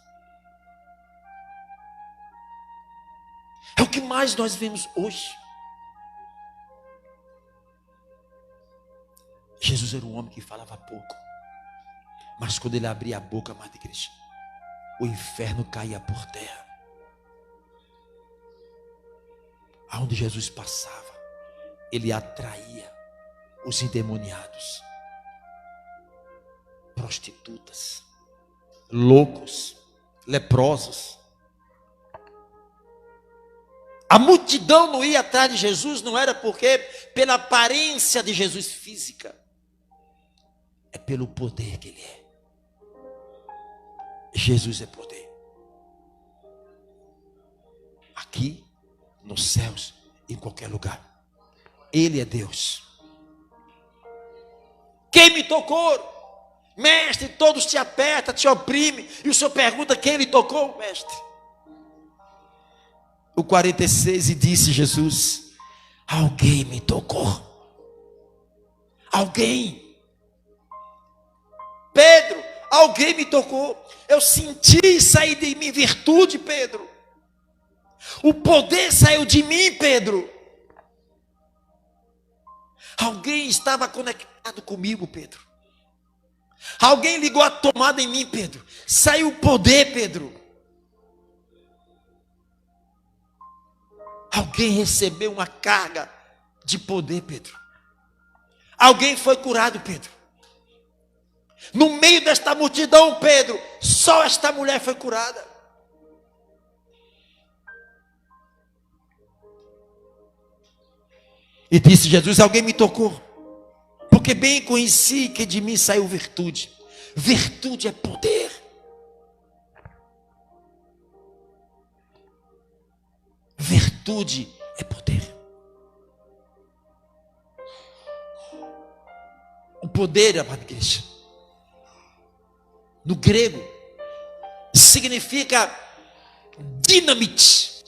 É o que mais nós vemos hoje. Jesus era um homem que falava pouco, mas quando ele abria a boca, amada igreja, o inferno caía por terra. Aonde Jesus passava, ele atraía os endemoniados, prostitutas, loucos, leprosos. A multidão não ia atrás de Jesus, não era porque pela aparência de Jesus física, é pelo poder que ele é. Jesus é poder. Aqui, nos céus, em qualquer lugar. Ele é Deus. Quem me tocou? Mestre, todos te apertam, te oprimem. E o Senhor pergunta: quem lhe tocou, mestre? O 46, e disse Jesus: alguém me tocou. Alguém. Pedro, alguém me tocou. Eu senti sair de mim virtude, Pedro. O poder saiu de mim, Pedro. Alguém estava conectado comigo, Pedro. Alguém ligou a tomada em mim, Pedro. Saiu o poder, Pedro. Alguém recebeu uma carga de poder, Pedro. Alguém foi curado, Pedro. No meio desta multidão, Pedro, só esta mulher foi curada. E disse Jesus: alguém me tocou, porque bem conheci que de mim saiu virtude. Virtude é poder. Virtude é poder. O poder, amada igreja, no grego, significa dinamite.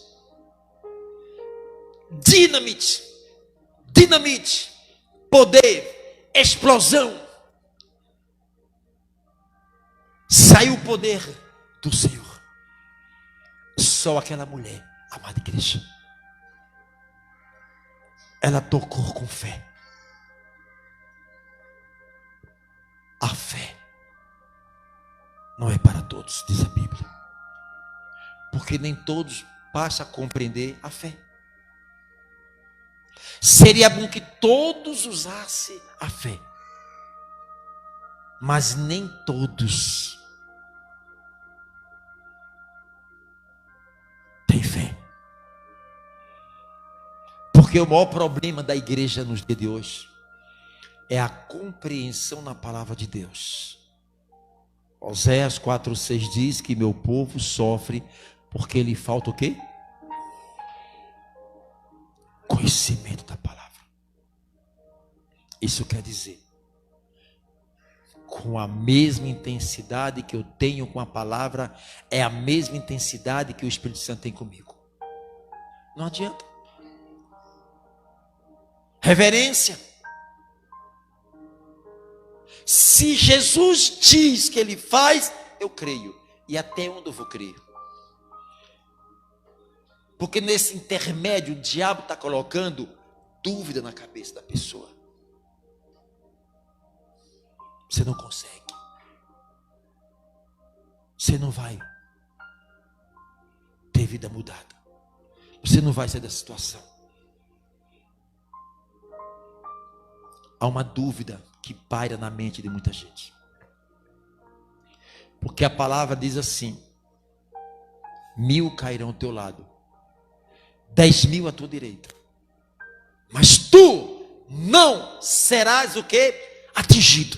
Dinamite. Dinamite. Poder. Explosão. Saiu o poder do Senhor. Só aquela mulher, amada igreja, ela tocou com fé. A fé não é para todos, diz a Bíblia, porque nem todos passam a compreender a fé. Seria bom que todos usassem a fé, mas nem todos têm fé. Porque o maior problema da igreja nos dias de hoje é a compreensão na palavra de Deus. Oséias 4:6 diz que meu povo sofre porque lhe falta o quê? Conhecimento da palavra. Isso quer dizer, com a mesma intensidade que eu tenho com a palavra, é a mesma intensidade que o Espírito Santo tem comigo. Não adianta. Reverência. Se Jesus diz que Ele faz, eu creio. E até onde eu vou crer? Porque nesse intermédio o diabo está colocando dúvida na cabeça da pessoa. Você não consegue. Você não vai ter vida mudada. Você não vai sair da situação. Há uma dúvida que paira na mente de muita gente. Porque a palavra diz assim: 1000 cairão ao teu lado, 10.000 à tua direita, mas tu não serás o quê? Atingido.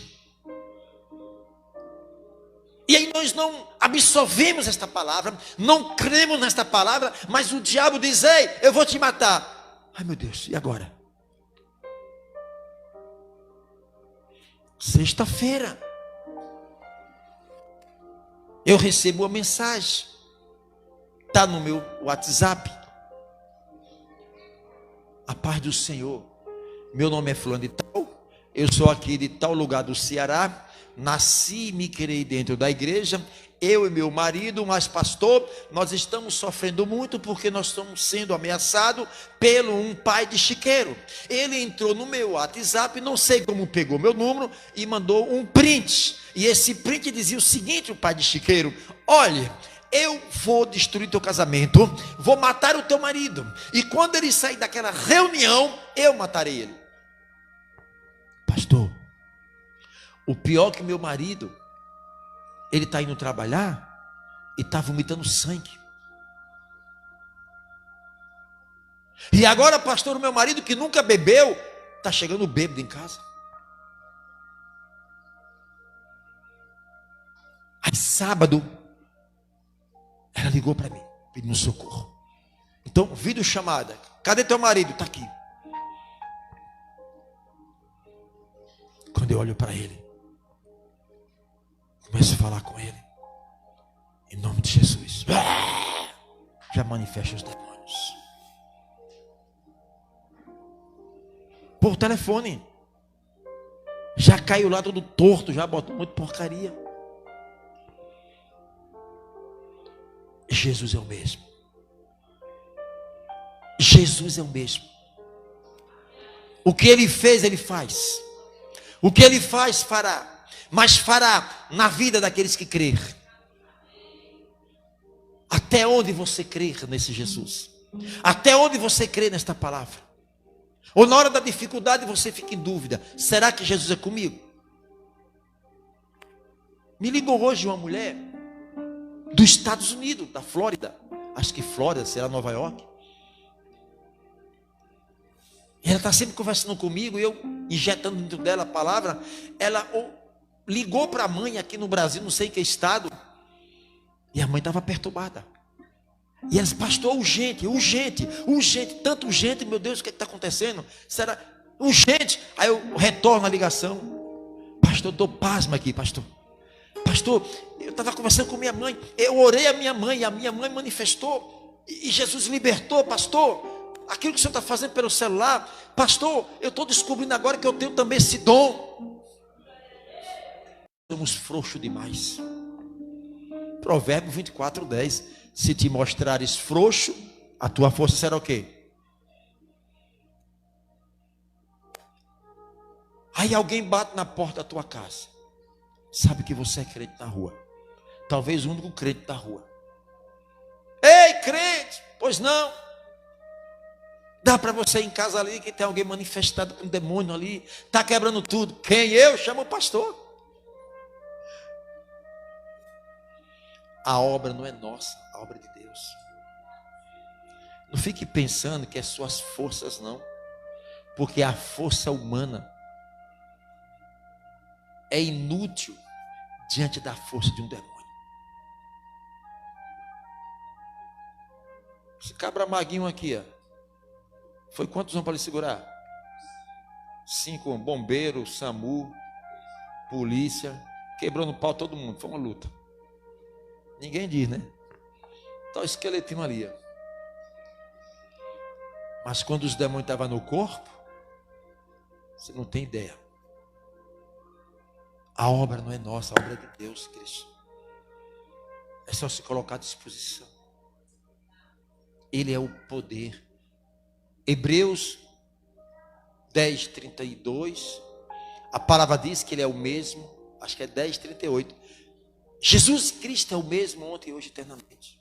E aí nós não absorvemos esta palavra, não cremos nesta palavra, mas o diabo diz: ei, eu vou te matar. Ai meu Deus, e agora? Sexta-feira, eu recebo uma mensagem, está no meu WhatsApp: a paz do Senhor, meu nome é fulano de tal, eu sou aqui de tal lugar do Ceará, nasci e me criei dentro da igreja, eu e meu marido, mas pastor, nós estamos sofrendo muito porque nós estamos sendo ameaçados pelo um pai de chiqueiro. Ele entrou no meu WhatsApp, não sei como pegou meu número e mandou um print. E esse print dizia o seguinte: o pai de chiqueiro: olha, eu vou destruir teu casamento, vou matar o teu marido, e quando ele sair daquela reunião, eu matarei ele. Pastor, o pior é que meu marido, ele está indo trabalhar e está vomitando sangue. E agora, pastor, o meu marido que nunca bebeu, está chegando bêbado em casa. Aí sábado, ela ligou para mim, pedindo socorro. Então, vídeo chamada: cadê teu marido? Está aqui. Quando eu olho para ele, começo a falar com ele, em nome de Jesus, já manifesta os demônios por telefone. Já caiu lá todo torto, já botou muito porcaria. Jesus é o mesmo. Jesus é o mesmo. O que ele fez, ele faz. O que ele faz, fará. Mas fará na vida daqueles que crer. Até onde você crer nesse Jesus? Até onde você crê nesta palavra? Ou na hora da dificuldade você fica em dúvida: será que Jesus é comigo? Me ligou hoje uma mulher dos Estados Unidos, da Flórida. Acho que Flórida, será Nova York. E ela está sempre conversando comigo, e eu injetando dentro dela a palavra. Ela ligou para a mãe aqui no Brasil, não sei em que estado, e a mãe estava perturbada. E ela disse: pastor, urgente, tanto urgente, meu Deus, o que está acontecendo? Será urgente? Aí eu retorno a ligação: pastor, estou pasma aqui, pastor, eu estava conversando com minha mãe, eu orei a minha mãe, e a minha mãe manifestou, e Jesus libertou, pastor. Aquilo que o senhor está fazendo pelo celular, pastor, eu estou descobrindo agora que eu tenho também esse dom. Somos frouxos demais. Provérbio 24:10: se te mostrares frouxo, a tua força será o quê? Aí alguém bate na porta da tua casa, sabe que você é crente na rua, talvez o único crente da rua. Ei, crente, pois não? Dá para você ir em casa ali que tem alguém manifestado com demônio ali, está quebrando tudo. Quem? Eu? Chamo o pastor. A obra não é nossa, a obra é de Deus. Não fique pensando que é suas forças, não, porque a força humana é inútil diante da força de um demônio. Esse cabra maguinho aqui, ó, foi quantos anos para ele segurar? 5, bombeiro, SAMU, polícia, quebrou no pau todo mundo, foi uma luta. Ninguém diz, né? Tá o esqueletinho ali, ó. Mas quando os demônios estavam no corpo, você não tem ideia. A obra não é nossa, a obra é de Deus, Cristo. É só se colocar à disposição. Ele é o poder. Hebreus 10, 32. A palavra diz que ele é o mesmo. Acho que é 10, 38. Jesus Cristo é o mesmo ontem, hoje, eternamente.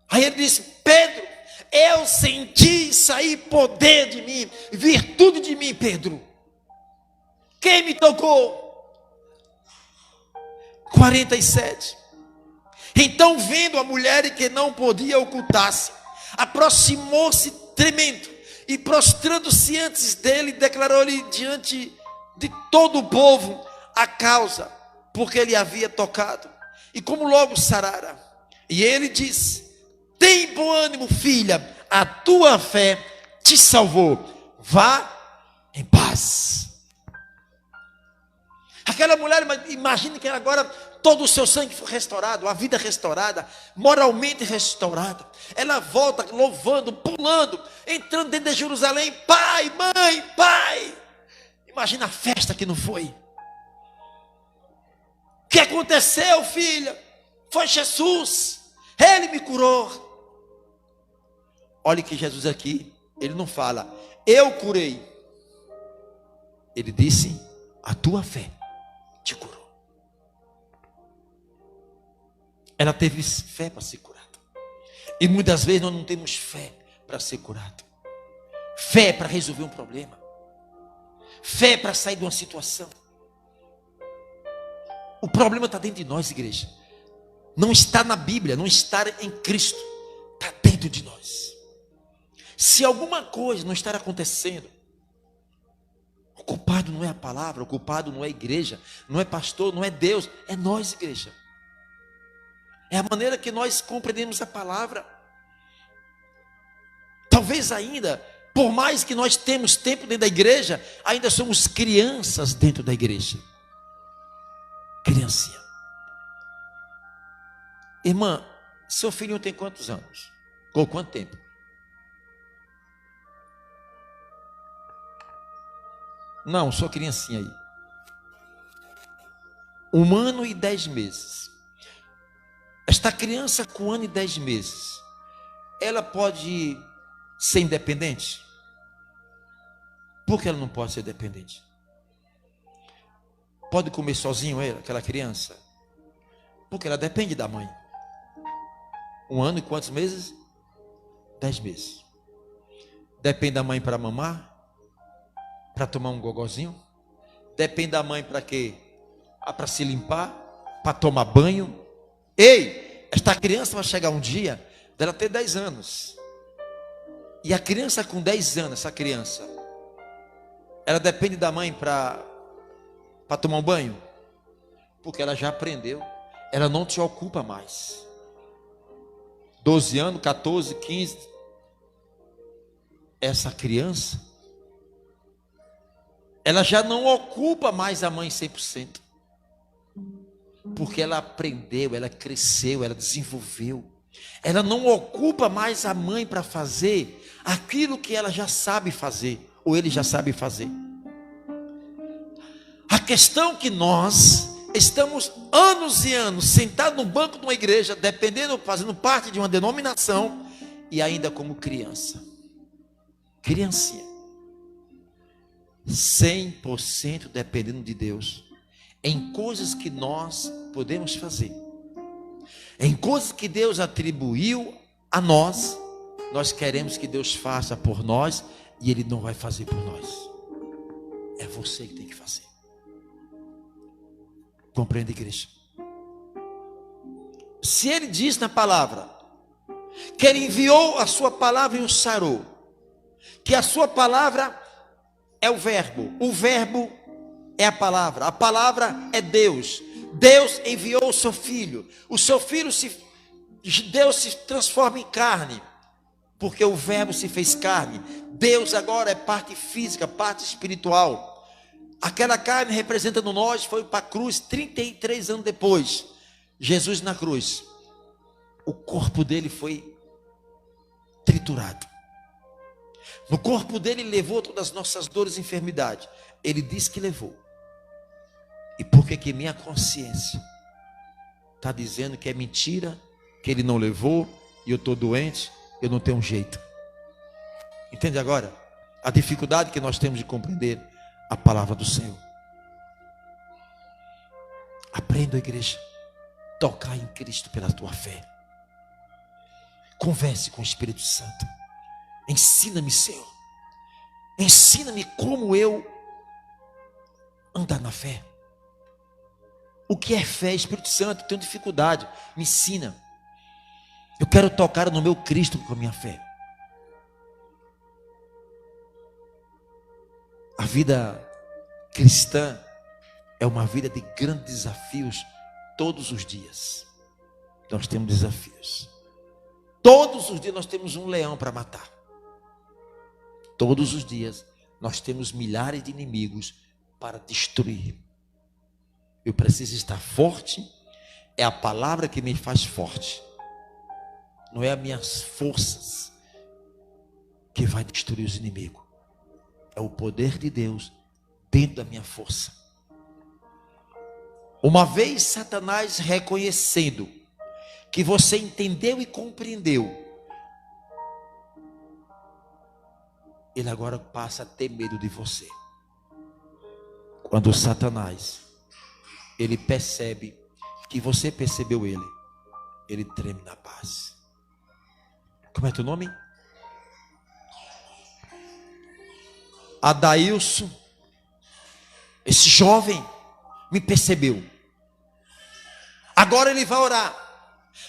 Aí ele disse: Pedro, eu senti sair poder de mim, virtude de mim, Pedro. Quem me tocou? 47. Então, vendo a mulher que não podia ocultar-se, aproximou-se tremendo e, prostrando-se antes dele, declarou-lhe diante de todo o povo a causa porque ele havia tocado e como logo sarara. E ele disse: tem bom ânimo, filha, a tua fé te salvou, vá em paz. Aquela mulher, imagine que agora todo o seu sangue foi restaurado, a vida restaurada, moralmente restaurada. Ela volta louvando, pulando, entrando dentro de Jerusalém: pai, mãe, pai. Imagina a festa que não foi. O que aconteceu, filha? Foi Jesus, ele me curou. Olhe que Jesus aqui, ele não fala eu curei. Ele disse: a tua fé te curou. Ela teve fé para ser curada. E muitas vezes nós não temos fé para ser curado. Fé para resolver um problema. Fé para sair de uma situação. O problema está dentro de nós, igreja. Não está na Bíblia, não está em Cristo. Está dentro de nós. Se alguma coisa não estar acontecendo, o culpado não é a palavra, o culpado não é a igreja, não é pastor, não é Deus, é nós, igreja. É a maneira que nós compreendemos a palavra. Talvez ainda, por mais que nós temos tempo dentro da igreja, ainda somos crianças dentro da igreja. Criancinha. Irmã, seu filhinho tem quantos anos? Com quanto tempo? Não, sou criancinha aí. 1 ano e 10 meses. Esta criança com 1 ano e 10 meses, ela pode ser independente? Por que ela não pode ser dependente? Pode comer sozinho ela, aquela criança? Porque ela depende da mãe. 1 ano e quantos meses? 10 meses. Depende da mãe para mamar? Para tomar um gogozinho? Depende da mãe para quê? Para se limpar? Para tomar banho? Ei, esta criança vai chegar um dia dela ter 10 anos. E a criança com 10 anos, essa criança, ela depende da mãe para tomar um banho? Porque ela já aprendeu. Ela não te ocupa mais. 12 anos, 14, 15. Essa criança, ela já não ocupa mais a mãe 100%. Porque ela aprendeu, ela cresceu, ela desenvolveu. Ela não ocupa mais a mãe para fazer aquilo que ela já sabe fazer, ou ele já sabe fazer. A questão é que nós estamos anos e anos sentados no banco de uma igreja, dependendo, fazendo parte de uma denominação, e ainda como criança. Criancinha. 100% dependendo de Deus. Em coisas que nós podemos fazer. Em coisas que Deus atribuiu a nós, nós queremos que Deus faça por nós, e Ele não vai fazer por nós. É você que tem que fazer. Compreende, igreja? Se Ele diz na palavra que Ele enviou a sua palavra e o sarou, que a sua palavra é o verbo é a palavra é Deus. Deus enviou o seu filho. O seu filho Deus se transforma em carne, porque o verbo se fez carne. Deus agora é parte física, parte espiritual. Aquela carne representando nós foi para a cruz 33 anos depois. Jesus na cruz, o corpo dele foi triturado. No corpo dele levou todas as nossas dores e enfermidades. Ele disse que levou. E por que minha consciência está dizendo que é mentira, que ele não levou, e eu estou doente, eu não tenho jeito? Entende agora a dificuldade que nós temos de compreender a palavra do Senhor? Aprenda, igreja, tocar em Cristo pela tua fé. Converse com o Espírito Santo. Ensina-me, Senhor. Ensina-me como eu andar na fé. O que é fé, Espírito Santo? Eu tenho dificuldade. Me ensina. Eu quero tocar no meu Cristo com a minha fé. A vida cristã é uma vida de grandes desafios todos os dias. Nós temos desafios. Todos os dias nós temos um leão para matar. Todos os dias nós temos milhares de inimigos para destruir. Eu preciso estar forte. É a palavra que me faz forte. Não é as minhas forças que vai destruir os inimigos. É o poder de Deus dentro da minha força. Uma vez Satanás reconhecendo que você entendeu e compreendeu, ele agora passa a ter medo de você. Quando Satanás, ele percebe que você percebeu ele treme na paz. Como é teu nome? Adailson. Esse jovem me percebeu. Agora ele vai orar.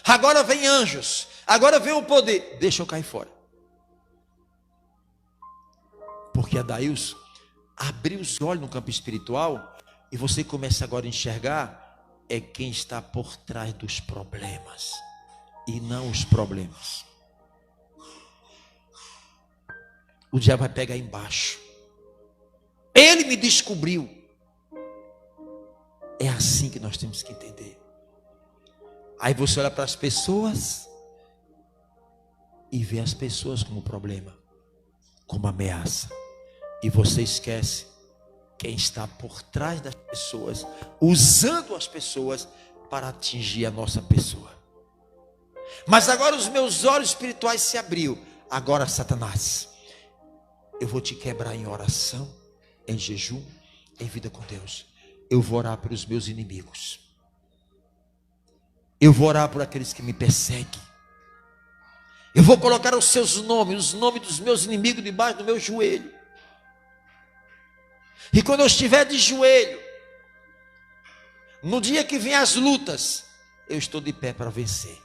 Agora vem anjos. Agora vem o poder. Deixa eu cair fora. Porque Adailson abriu os olhos no campo espiritual. E você começa agora a enxergar. É quem está por trás dos problemas. E não os problemas. O diabo vai pegar embaixo. Ele me descobriu. É assim que nós temos que entender. Aí você olha para as pessoas e vê as pessoas como problema, como ameaça. E você esquece quem está por trás das pessoas, usando as pessoas para atingir a nossa pessoa. Mas agora os meus olhos espirituais se abriu. Agora, Satanás, eu vou te quebrar em oração, em jejum, em vida com Deus. Eu vou orar pelos meus inimigos. Eu vou orar por aqueles que me perseguem. Eu vou colocar os seus nomes, os nomes dos meus inimigos debaixo do meu joelho. E quando eu estiver de joelho, no dia que vem as lutas, eu estou de pé para vencer.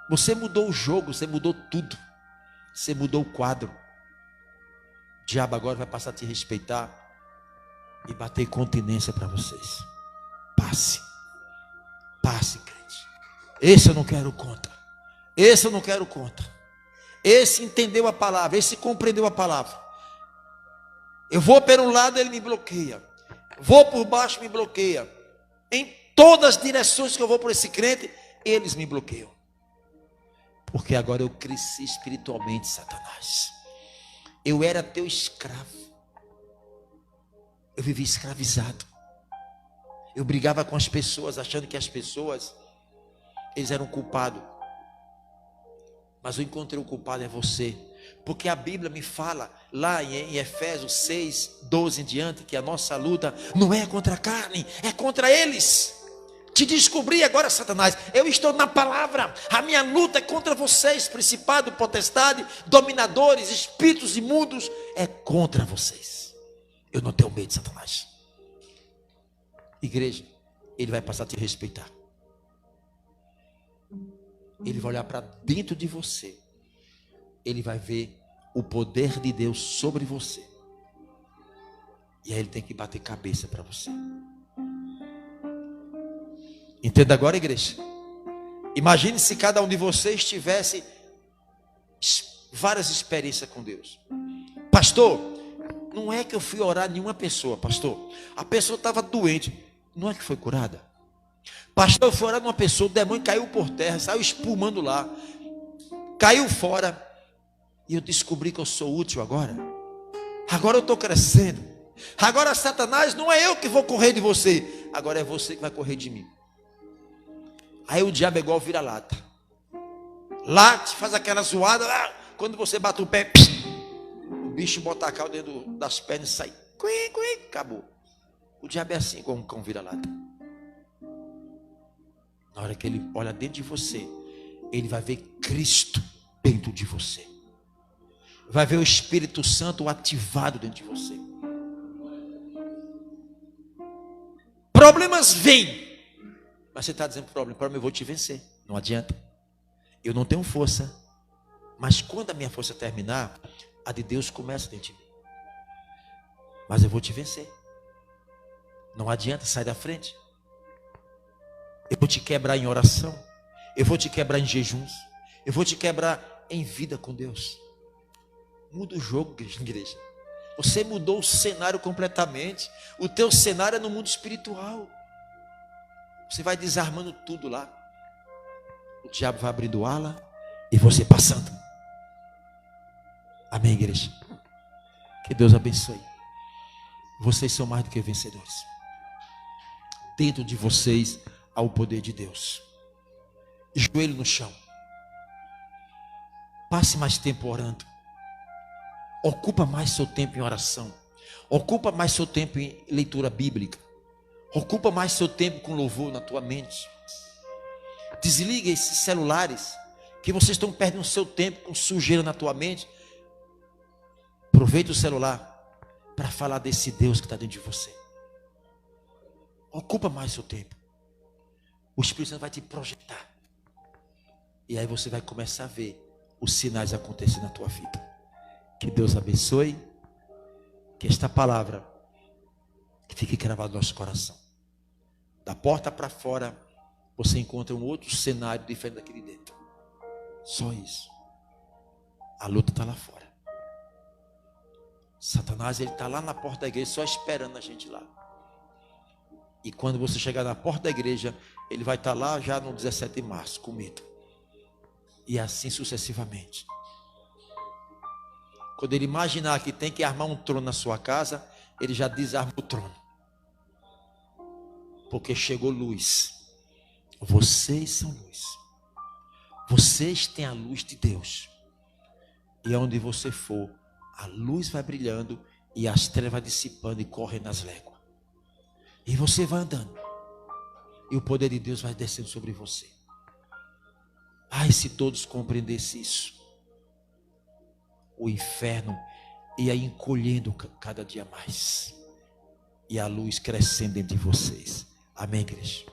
Você mudou o jogo, você mudou tudo. Você mudou o quadro. O diabo agora vai passar a te respeitar e bater continência para vocês. Passe. Passe, crente. Esse eu não quero conta. Esse eu não quero conta. Esse entendeu a palavra. Esse compreendeu a palavra. Eu vou por um lado, ele me bloqueia. Vou por baixo, me bloqueia. Em todas as direções que eu vou por esse crente, eles me bloqueiam. Porque agora eu cresci espiritualmente, Satanás. Eu era teu escravo. Eu vivia escravizado. Eu brigava com as pessoas, achando que as pessoas, eles eram culpados. Mas eu encontrei o culpado é você. Porque a Bíblia me fala, lá em Efésios 6, 12 em diante, que a nossa luta não é contra a carne, é contra eles. Te descobri agora, Satanás. Eu estou na palavra. A minha luta é contra vocês, principado, potestade, dominadores, espíritos imundos. É contra vocês. Eu não tenho medo de Satanás. Igreja, ele vai passar a te respeitar. Ele vai olhar para dentro de você. Ele vai ver o poder de Deus sobre você. E aí ele tem que bater cabeça para você. Entenda agora, igreja. Imagine se cada um de vocês tivesse várias experiências com Deus. Pastor, não é que eu fui orar nenhuma pessoa, pastor. A pessoa estava doente. Não é que foi curada? Pastor, eu fui orar numa pessoa, o demônio caiu por terra, saiu espumando lá. Caiu fora. E eu descobri que eu sou útil agora. Agora eu estou crescendo. Agora Satanás, não é eu que vou correr de você. Agora é você que vai correr de mim. Aí o diabo é igual vira-lata. Late, faz aquela zoada. Quando você bate o pé, o bicho bota a cal dentro das pernas e sai. Acabou. O diabo é assim como um cão vira-lata. Na hora que ele olha dentro de você, ele vai ver Cristo dentro de você. Vai ver o Espírito Santo ativado dentro de você. Problemas vêm. Mas você está dizendo problema, eu vou te vencer. Não adianta. Eu não tenho força. Mas quando a minha força terminar, a de Deus começa dentro de mim. Mas eu vou te vencer. Não adianta, sai da frente. Eu vou te quebrar em oração. Eu vou te quebrar em jejuns. Eu vou te quebrar em vida com Deus. Muda o jogo, igreja. Você mudou o cenário completamente. O teu cenário é no mundo espiritual. Você vai desarmando tudo lá. O diabo vai abrindo ala e você passando. Amém, igreja? Que Deus abençoe. Vocês são mais do que vencedores. Dentro de vocês há o poder de Deus. Joelho no chão. Passe mais tempo orando. Ocupa mais seu tempo em oração. Ocupa mais seu tempo em leitura bíblica. Ocupa mais seu tempo com louvor na tua mente. Desliga esses celulares que vocês estão perdendo seu tempo com sujeira na tua mente. Aproveita o celular para falar desse Deus que está dentro de você. Ocupa mais seu tempo. O Espírito Santo vai te projetar. E aí você vai começar a ver os sinais acontecer na tua vida. Que Deus abençoe. Que esta palavra fique gravada no nosso coração. Da porta para fora, você encontra um outro cenário diferente daquele dentro. Só isso. A luta está lá fora. Satanás, ele está lá na porta da igreja, só esperando a gente lá. E quando você chegar na porta da igreja, ele vai estar lá já no 17 de março, com medo. E assim sucessivamente. Quando ele imaginar que tem que armar um trono na sua casa, ele já desarma o trono. Porque chegou luz. Vocês são luz. Vocês têm a luz de Deus. E aonde você for, a luz vai brilhando e as trevas vai dissipando e correndo nas léguas. E você vai andando. E o poder de Deus vai descendo sobre você. Ai, se todos compreendessem isso. O inferno ia encolhendo cada dia mais. E a luz crescendo dentro de vocês. Amém, igreja?